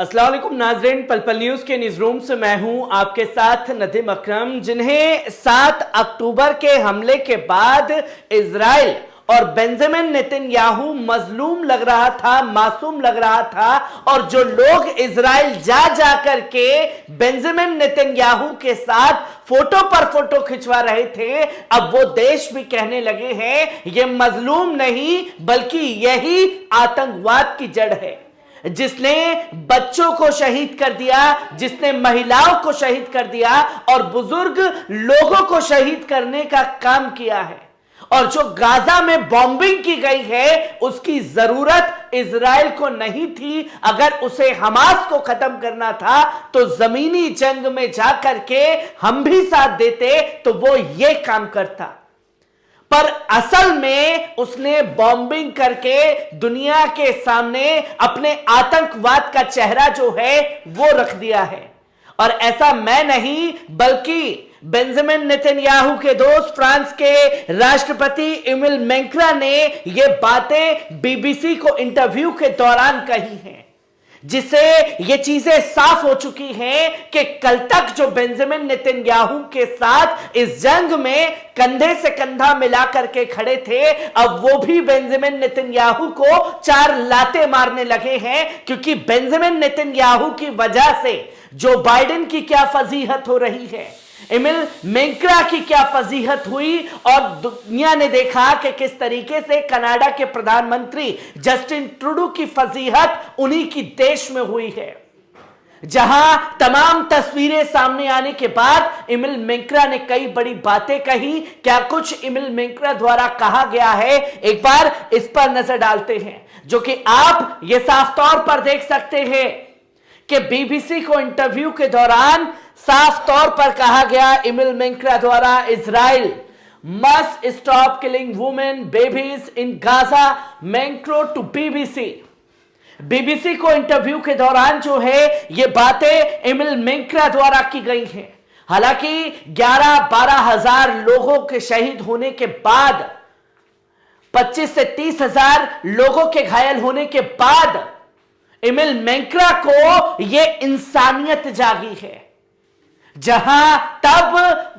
अस्सलाम वालेकुम नाज़रीन, पल पल न्यूज के न्यूज रूम से मैं हूं आपके साथ नदीम अकरम। जिन्हें 7 अक्टूबर के हमले के बाद इजराइल और बेंजामिन नेतन्याहू मजलूम लग रहा था, मासूम लग रहा था, और जो लोग इजराइल जा करके बेंजामिन नेतन्याहू के साथ फोटो पर फोटो खिंचवा रहे थे, अब वो देश भी कहने लगे हैं ये मजलूम नहीं बल्कि यही आतंकवाद की जड़ है, जिसने बच्चों को शहीद कर दिया, जिसने महिलाओं को शहीद कर दिया और बुजुर्ग लोगों को शहीद करने का काम किया है। और जो गाजा में बॉम्बिंग की गई है उसकी जरूरत इजराइल को नहीं थी। अगर उसे हमास को खत्म करना था तो जमीनी जंग में जाकर के हम भी साथ देते तो वो ये काम करता, पर असल में उसने बॉम्बिंग करके दुनिया के सामने अपने आतंकवाद का चेहरा जो है वो रख दिया है। और ऐसा मैं नहीं बल्कि बेंजामिन नेतन्याहू के दोस्त फ्रांस के राष्ट्रपति इमिल मैक्रा ने ये बातें बीबीसी को इंटरव्यू के दौरान कही हैं, जिससे ये चीजें साफ हो चुकी हैं कि कल तक जो बेंजामिन नेतन्याहू के साथ इस जंग में कंधे से कंधा मिला करके खड़े थे, अब वो भी बेंजामिन नेतन्याहू को 4 लाते मारने लगे हैं। क्योंकि बेंजामिन नेतन्याहू की वजह से जो बाइडेन की क्या फजीहत हो रही है, इमिल मैक्रा की क्या फजीहत हुई, और दुनिया ने देखा कि किस तरीके से कनाडा के प्रधानमंत्री जस्टिन ट्रूडो की फजीहत उन्हीं की देश में हुई है, जहां तमाम तस्वीरें सामने आने के बाद इमिल मैक्रा ने कई बड़ी बातें कही। क्या कुछ इमिल मैक्रा द्वारा कहा गया है, एक बार इस पर नजर डालते हैं, जो कि आप ये साफ तौर पर देख सकते हैं कि बीबीसी को इंटरव्यू के दौरान साफ तौर पर कहा गया इमिल मैक्रा द्वारा, Israel must stop killing women babies in Gaza. Macron to BBC को इंटरव्यू के दौरान जो है ये बातें इमिल मैक्रा द्वारा की गई हैं। हालांकि 11-12 हजार लोगों के शहीद होने के बाद, 25 से 30 हजार लोगों के घायल होने के बाद इमिल मैक्रा को यह इंसानियत जागी है। जहां तब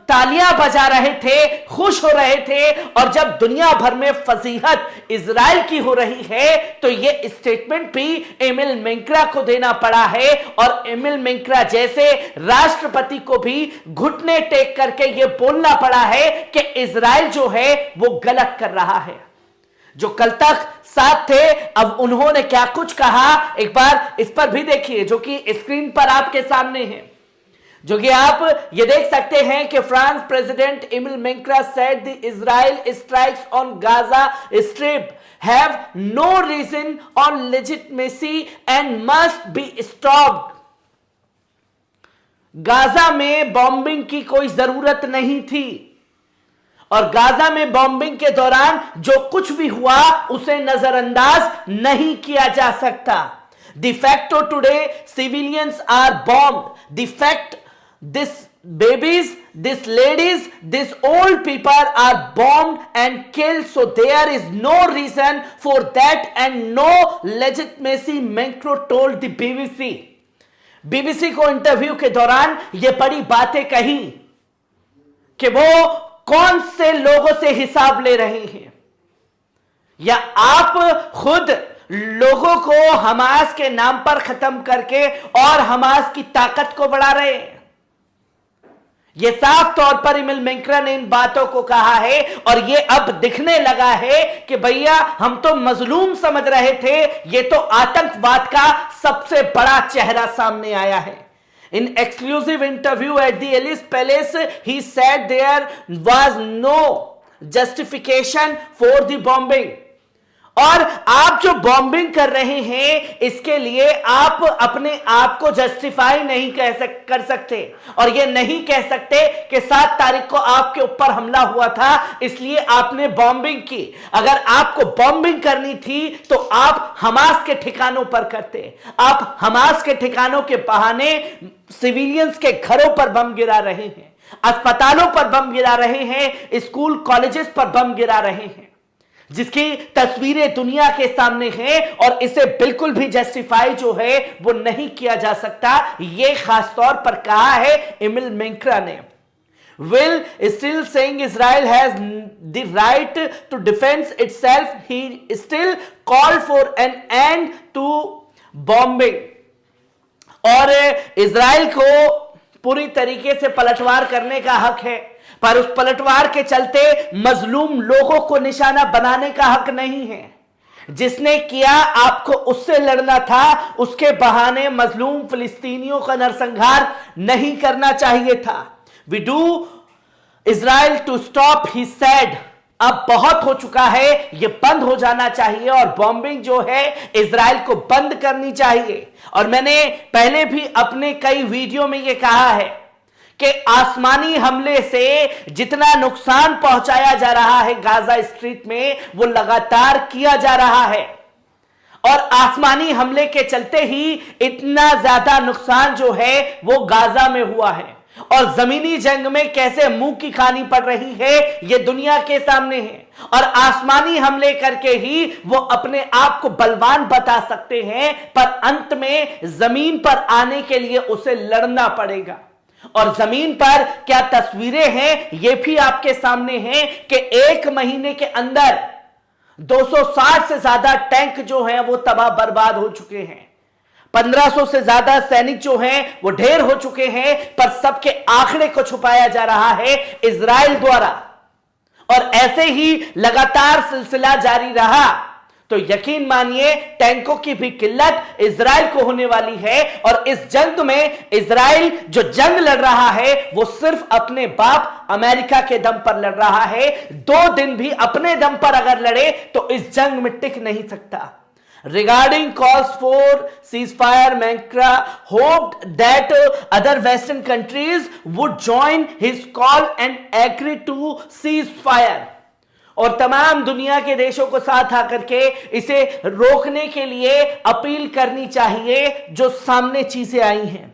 तालियां बजा रहे थे, खुश हो रहे थे, और जब दुनिया भर में फजीहत इजराइल की हो रही है तो यह स्टेटमेंट भी इमिल मैक्रा को देना पड़ा है। और इमिल मैक्रा जैसे राष्ट्रपति को भी घुटने टेक करके यह बोलना पड़ा है कि इजराइल जो है वो गलत कर रहा है। जो कल तक साथ थे, अब उन्होंने क्या कुछ कहा, एक बार इस पर भी देखिए, जो कि स्क्रीन पर आपके सामने है, जो कि आप ये देख सकते हैं कि France president Emmanuel Macron said the Israel strikes on Gaza strip have no reason on legitimacy and must be stopped. Gaza में बॉम्बिंग की कोई जरूरत नहीं थी, और गाजा में बॉम्बिंग के दौरान जो कुछ भी हुआ उसे नजरअंदाज नहीं किया जा सकता। The fact today civilians are bombed, the fact this babies, this ladies, this old people are bombed and killed, so there is no reason for that and no legitimacy, Macron told the BBC को interview के दौरान ये बड़ी बातें कही कि वो कौन से लोगों से हिसाब ले रहे हैं, या आप खुद लोगों को हमास के नाम पर खत्म करके और हमास की ताकत को बढ़ा रहे हैं। यह साफ तौर पर इमिल मैक्रा ने इन बातों को कहा है, और यह अब दिखने लगा है कि भैया हम तो मजलूम समझ रहे थे, यह तो आतंकवाद का सबसे बड़ा चेहरा सामने आया है। In exclusive interview at the Elysee Palace he said there was no justification for the bombing. और आप जो बॉम्बिंग कर रहे हैं इसके लिए आप अपने आप को जस्टिफाई नहीं कर सकते, और ये नहीं कह सकते कि 7 तारीख को आपके ऊपर हमला हुआ था इसलिए आपने बॉम्बिंग की। अगर आपको बॉम्बिंग करनी थी तो आप हमास के ठिकानों पर करते। आप हमास के ठिकानों के बहाने सिविलियंस के घरों पर बम गिरा रहे हैं, अस्पतालों पर बम गिरा रहे हैं, स्कूल कॉलेजेस पर बम गिरा रहे हैं। जिसकी तस्वीरें दुनिया के सामने हैं और इसे बिल्कुल भी जस्टिफाई जो है वो नहीं किया जा सकता। ये खास तौर पर कहा है एमिल मेंक्रा ने। Will still saying Israel has the right to defend itself. He still called for an end to bombing. और इजराइल को पूरी तरीके से पलटवार करने का हक है, पर उस पलटवार के चलते मजलूम लोगों को निशाना बनाने का हक नहीं है। जिसने किया आपको उससे लड़ना था, उसके बहाने मजलूम फिलिस्तीनियों का नरसंहार नहीं करना चाहिए था। We do Israel to stop, he said. अब बहुत हो चुका है, यह बंद हो जाना चाहिए और बॉम्बिंग जो है इजराइल को बंद करनी चाहिए। और मैंने पहले भी अपने कई वीडियो में यह कहा है कि आसमानी हमले से जितना नुकसान पहुंचाया जा रहा है गाजा स्ट्रिप में, वो लगातार किया जा रहा है और आसमानी हमले के चलते ही इतना ज्यादा नुकसान जो है वो गाजा में हुआ है। और जमीनी जंग में कैसे मुंह की खानी पड़ रही है ये दुनिया के सामने है। और आसमानी हमले करके ही वो अपने आप को बलवान बता सकते हैं, पर अंत में जमीन पर आने के लिए उसे लड़ना पड़ेगा। और जमीन पर क्या तस्वीरें हैं ये भी आपके सामने हैं कि एक महीने के अंदर 260 से ज्यादा टैंक जो हैं वो तबाह बर्बाद हो चुके हैं। 1500 से ज्यादा सैनिक जो हैं वो ढेर हो चुके हैं, पर सबके आंकड़े को छुपाया जा रहा है इजराइल द्वारा। और ऐसे ही लगातार सिलसिला जारी रहा तो यकीन मानिए टैंकों की भी किल्लत इजराइल को होने वाली है। और इस जंग में इजराइल जो जंग लड़ रहा है वो सिर्फ अपने बाप अमेरिका के दम पर लड़ रहा है। 2 दिन भी अपने दम पर अगर लड़े तो इस जंग में टिक नहीं सकता। Regarding calls for ceasefire, Menkra hoped that other Western countries would join his call and agree to ceasefire. और तमाम दुनिया के देशों को साथ आकर के इसे रोकने के लिए अपील करनी चाहिए जो सामने चीजें आई हैं।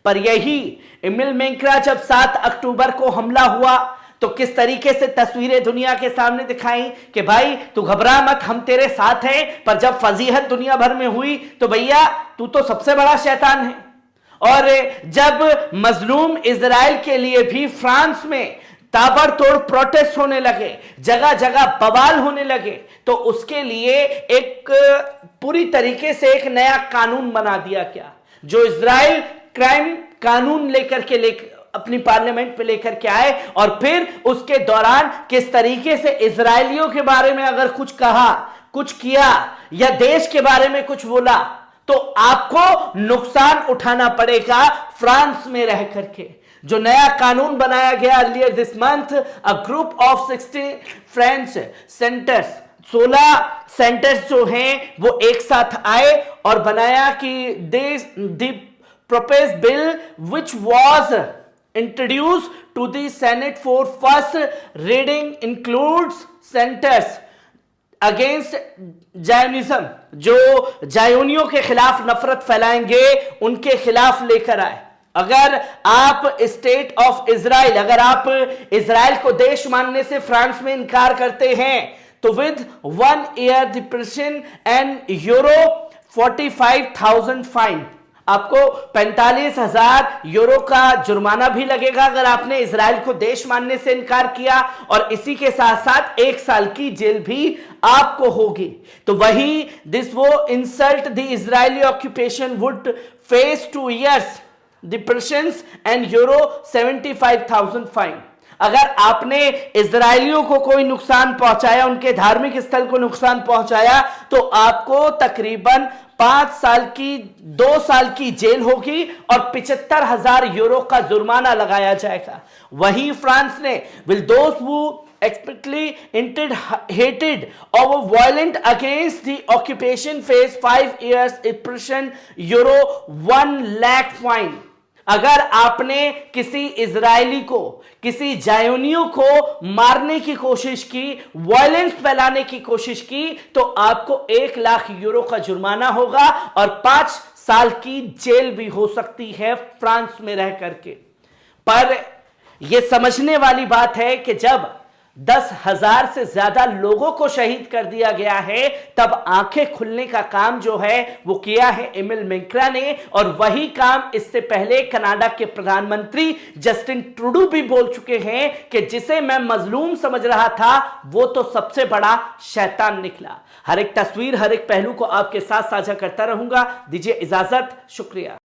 पर यही एमिल मेंक्रा जब 7 अक्टूबर को हमला हुआ तो किस तरीके से तस्वीरें दुनिया के सामने दिखाई कि भाई तू घबरा मत, हम तेरे साथ हैं। पर जब फजीहत दुनिया भर में हुई तो भैया तू तो सबसे बड़ा शैतान है। और जब मजलूम इजराइल के लिए भी फ्रांस में ताबड़तोड़ प्रोटेस्ट होने लगे, जगह जगह बवाल होने लगे, तो उसके लिए एक पूरी तरीके से एक नया कानून बना दिया गया जो इजराइल क्राइम कानून लेकर के अपनी पार्लियामेंट पे लेकर के आए। और फिर उसके दौरान किस तरीके से इजरायलियों के बारे में अगर कुछ कहा, कुछ किया या देश के बारे में कुछ बोला तो आपको नुकसान उठाना पड़ेगा फ्रांस में रह करके। जो नया कानून बनाया गया earlier this month, a group of 60 French centres, 16 centres जो हैं वो एक साथ आए और बनाया कि the proposed bill which was introduced to the Senate for first reading includes centers against Zionism, जो जायोनियों के खिलाफ नफरत फैलाएंगे उनके खिलाफ लेकर आए। अगर आप स्टेट ऑफ इजराइल, अगर आप इजराइल को देश मानने से फ्रांस में इनकार करते हैं तो with 1 year depression and euro 45,000 fine, आपको 45,000 यूरो का जुर्माना भी लगेगा अगर आपने इजराइल को देश मानने से इनकार किया। और इसी के साथ साथ 1 साल की जेल भी आपको होगी। तो वही दिस वो insult the Israeli occupation would face 2 years depression and euro 75,000 fine. अगर आपने इजरायलियों को कोई नुकसान पहुंचाया, उनके धार्मिक स्थल को नुकसान पहुंचाया, तो आपको तकरीबन 2 साल की जेल होगी और 75,000 यूरो का जुर्माना लगाया जाएगा। वही फ्रांस ने will those who explicitly hated or were violent against the occupation face 5 years imprisonment, euro 1 lakh fine। अगर आपने किसी इजरायली को, किसी जायोनियों को मारने की कोशिश की, वायलेंस फैलाने की कोशिश की, तो आपको 1 लाख यूरो का जुर्माना होगा और 5 साल की जेल भी हो सकती है फ्रांस में रह करके। पर यह समझने वाली बात है कि जब 10,000 से ज्यादा लोगों को शहीद कर दिया गया है, तब आंखें खुलने का काम जो है वो किया है एमिल मैक्रां ने। और वही काम इससे पहले कनाडा के प्रधानमंत्री जस्टिन ट्रूडो भी बोल चुके हैं कि जिसे मैं मजलूम समझ रहा था वो तो सबसे बड़ा शैतान निकला। हर एक तस्वीर, हर एक पहलू को आपके साथ साझा करता रहूंगा। दीजिए इजाजत, शुक्रिया।